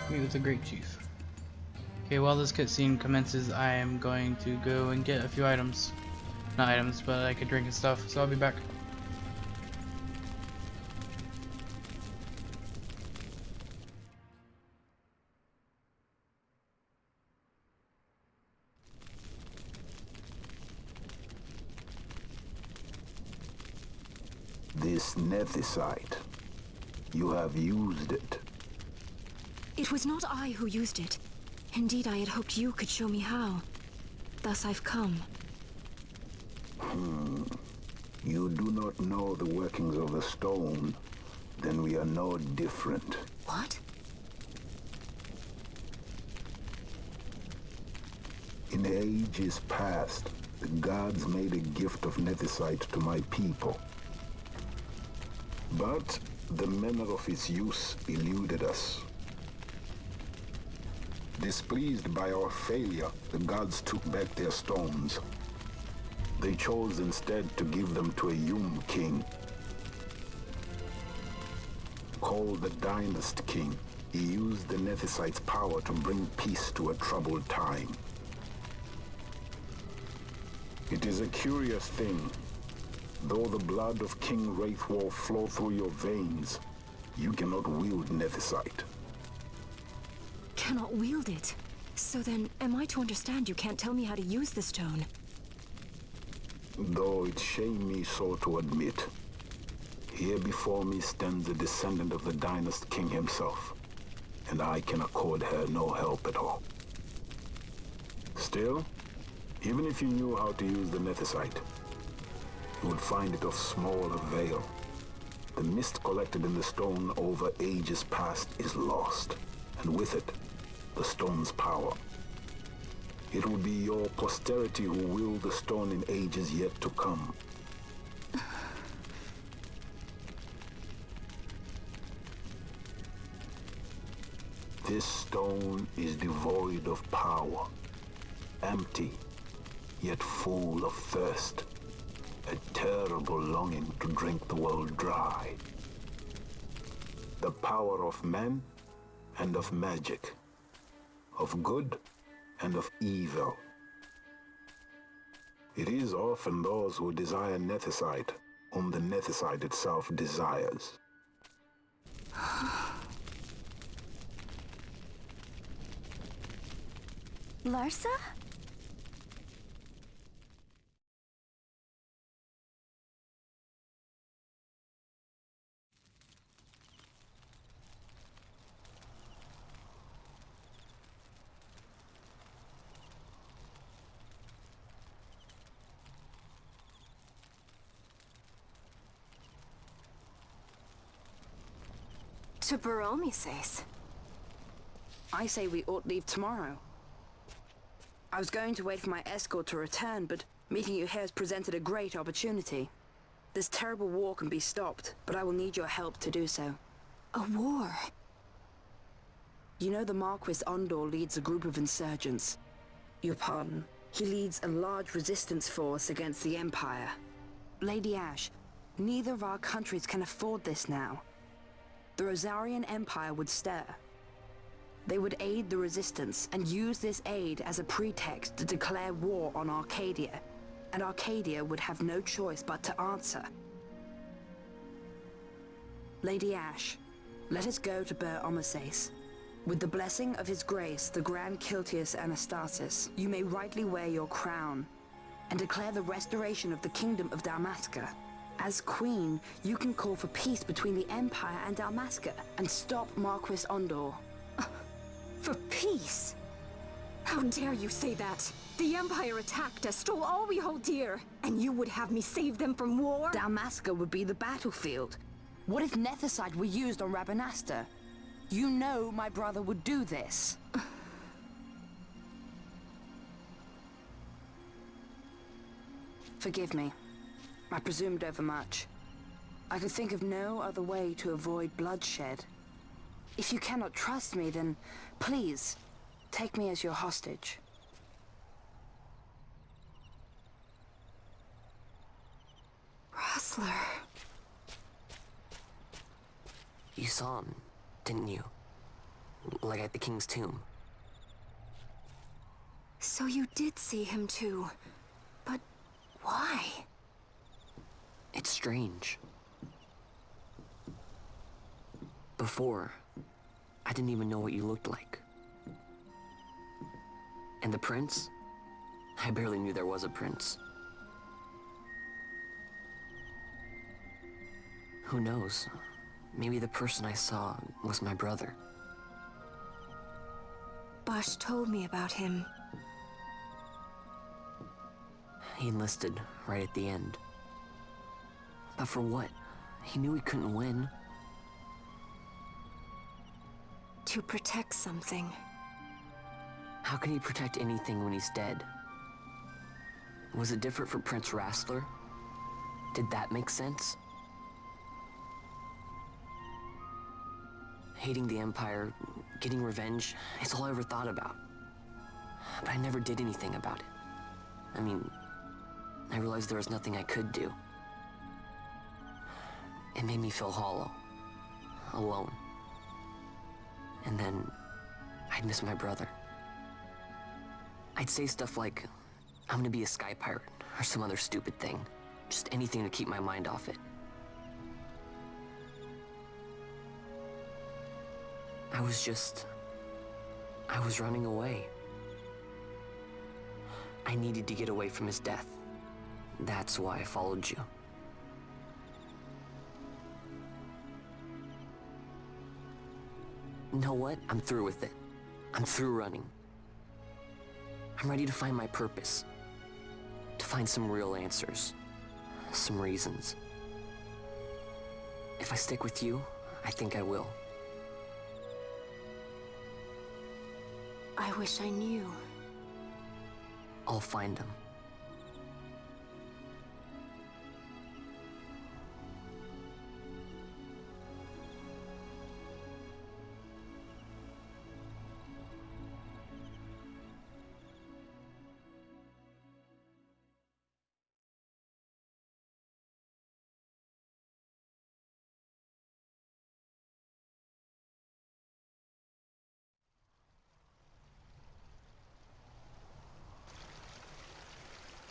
Meet with the Great Chief. Okay, while this cutscene commences, I am going to go and get a few items. Not items, but like a drink and stuff, so I'll be back. This nethicite, you have used it. It was not I who used it. Indeed, I had hoped you could show me how. Thus I've come. You do not know the workings of the stone, then we are no different. What? In ages past, the gods made a gift of nethicite to my people. But the manner of its use eluded us. Displeased by our failure, the gods took back their stones. They chose instead to give them to a Yum king. Called the Dynast King, he used the nethicite's power to bring peace to a troubled time. It is a curious thing. Though the blood of King Wraithwolf flow through your veins, you cannot wield nethicite. Cannot wield it? So then, am I to understand you can't tell me how to use the stone? Though it shame me so to admit, here before me stands a descendant of the Dynast King himself, and I can accord her no help at all. Still, even if you knew how to use the nethicite, you would find it of small avail. The mist collected in the stone over ages past is lost, and with it, the stone's power. It will be your posterity who wield the stone in ages yet to come. This stone is devoid of power, empty, yet full of thirst. A terrible longing to drink the world dry. The power of men and of magic, of good and of evil. It is often those who desire nethicite whom the nethicite itself desires. Larsa? To Baromi says. I say we ought leave tomorrow. I was going to wait for my escort to return, but meeting you here has presented a great opportunity. This terrible war can be stopped, but I will need your help to do so. A war? You know the Marquis Ondor leads a group of insurgents. Your pardon. He leads a large resistance force against the Empire. Lady Ash, neither of our countries can afford this now. The Rosarian Empire would stir. They would aid the resistance and use this aid as a pretext to declare war on Arcadia, and Arcadia would have no choice but to answer. Lady Ash, let us go to Ber Omases. With the blessing of his grace, the Grand Kiltius Anastasis, you may rightly wear your crown and declare the restoration of the Kingdom of Dalmasca. As Queen, you can call for peace between the Empire and Dalmasca and stop Marquis Ondor. For peace? How dare you say that? The Empire attacked us, stole all we hold dear, and you would have me save them from war? Dalmasca would be the battlefield. What if nethicite were used on Rabanasta? You know my brother would do this. Forgive me. I presumed overmuch. I could think of no other way to avoid bloodshed. If you cannot trust me, then please, take me as your hostage. Rustler. You saw him, didn't you? like at the king's tomb. So you did see him too. But why? It's strange. Before, I didn't even know what you looked like. And the prince? I barely knew there was a prince. Who knows? Maybe the person I saw was my brother. Bosch told me about him. He enlisted right at the end. But for what? He knew he couldn't win. To protect something. How can he protect anything when he's dead? Was it different for Prince Rastler? Did that make sense? Hating the Empire, getting revenge, it's all I ever thought about. But I never did anything about it. I mean, I realized there was nothing I could do. It made me feel hollow, alone. And then, I'd miss my brother. I'd say stuff like, I'm gonna be a sky pirate, or some other stupid thing. Just anything to keep my mind off it. I was running away. I needed to get away from his death. That's why I followed you. You know what? I'm through with it. I'm through running. I'm ready to find my purpose. To find some real answers. Some reasons. If I stick with you, I think I will. I wish I knew. I'll find him.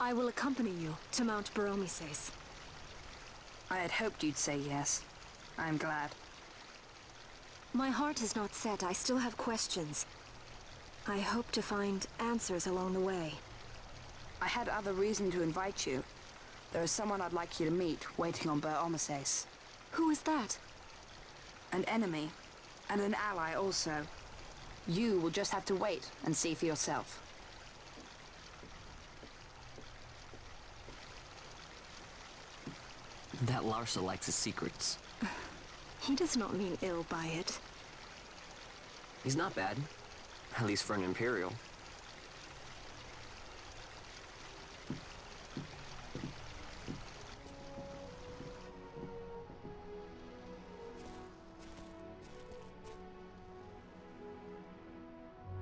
I will accompany you to Mount Baromises. I had hoped you'd say yes. I'm glad. My heart is not set. I still have questions. I hope to find answers along the way. I had other reason to invite you. There is someone I'd like you to meet, waiting on Baromises. Who is that? An enemy, and an ally also. You will just have to wait and see for yourself. That Larsa likes his secrets. He does not mean ill by it. He's not bad. At least for an Imperial.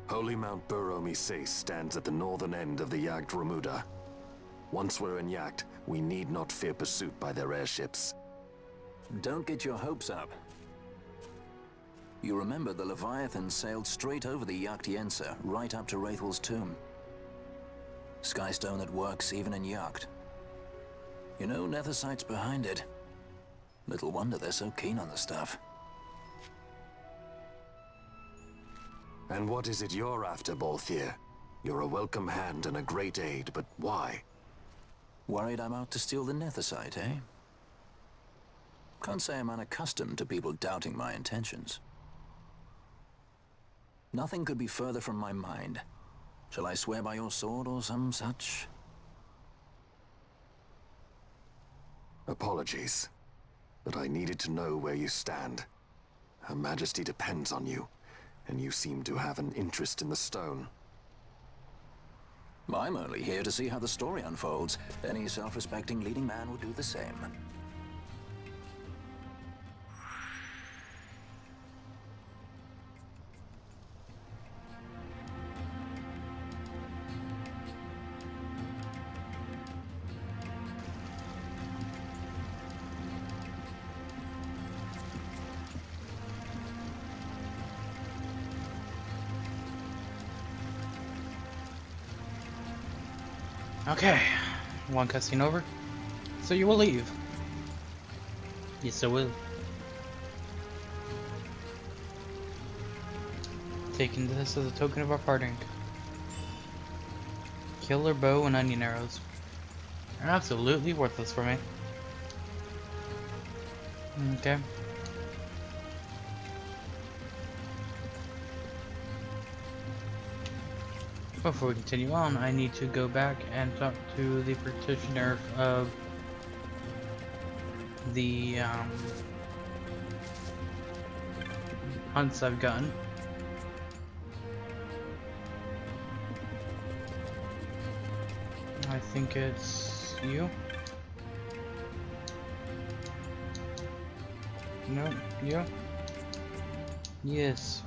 Holy Mount Baromises stands at the northern end of the Jagd Remuda. Once we're in Jagd, we need not fear pursuit by their airships. Don't get your hopes up. You remember the Leviathan sailed straight over the XII, right up to Wraithel's tomb. Skystone that works even in Jagd. You know, Nethersight's behind it. Little wonder they're so keen on the stuff. And what is it you're after, Balthier? You're a welcome hand and a great aid, but why? Worried I'm out to steal the Nethersight, eh? Can't say I'm unaccustomed to people doubting my intentions. Nothing could be further from my mind. Shall I swear by your sword or some such? Apologies, but I needed to know where you stand. Her Majesty depends on you, and you seem to have an interest in the stone. I'm only here to see how the story unfolds. Any self-respecting leading man would do the same. Okay, one cutscene over. So you will leave. Yes, I will. Taking this as a token of our parting. Killer bow and onion arrows. They're absolutely worthless for me. Okay. Before we continue on, I need to go back and talk to the practitioner of the hunts I've gotten. I think it's you. No, you? Yes.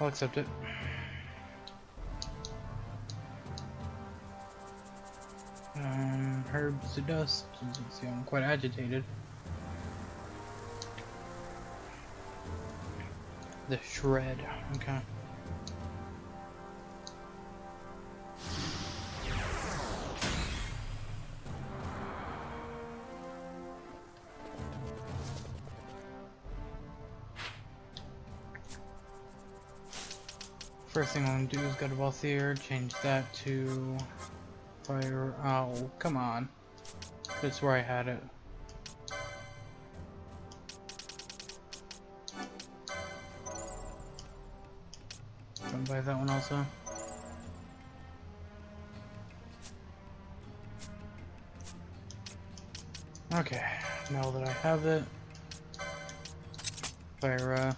I'll accept it. Herbs to dust. As you can see, I'm quite agitated. The shred. Okay. First thing I'm gonna do is go to Balthier, change that to fire. Oh, come on. That's where I had it. Gonna buy that one also. Okay, now that I have it, fire.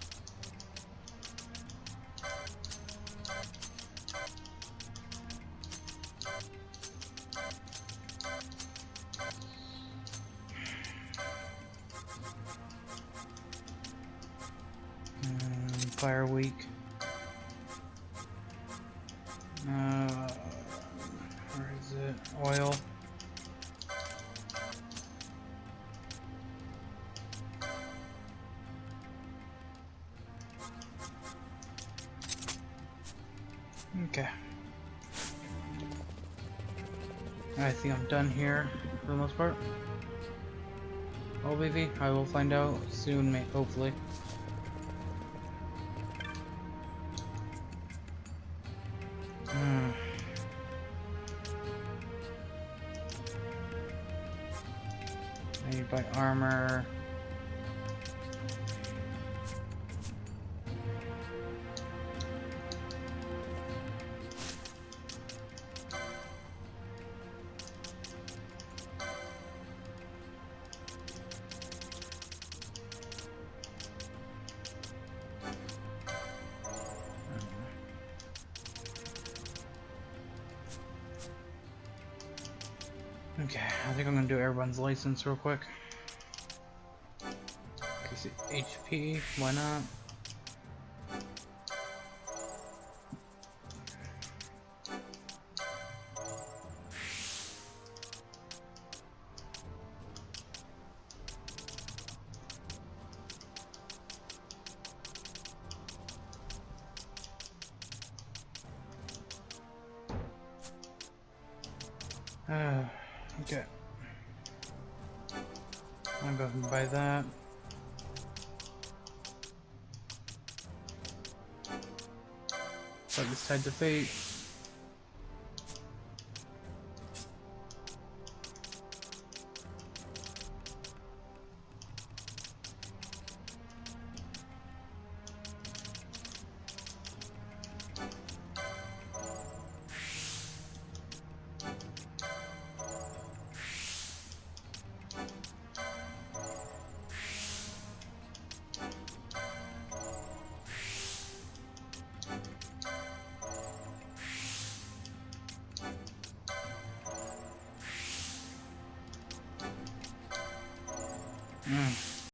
Fire weak. Where is it? Oil. Okay. I think I'm done here for the most part. Oh, baby, I will find out soon, mate. Hopefully. I need to buy armor. Okay, I think I'm gonna do everyone's license real quick. Okay, HP, why not? Okay. I'll go ahead and buy that. But this tied to fate.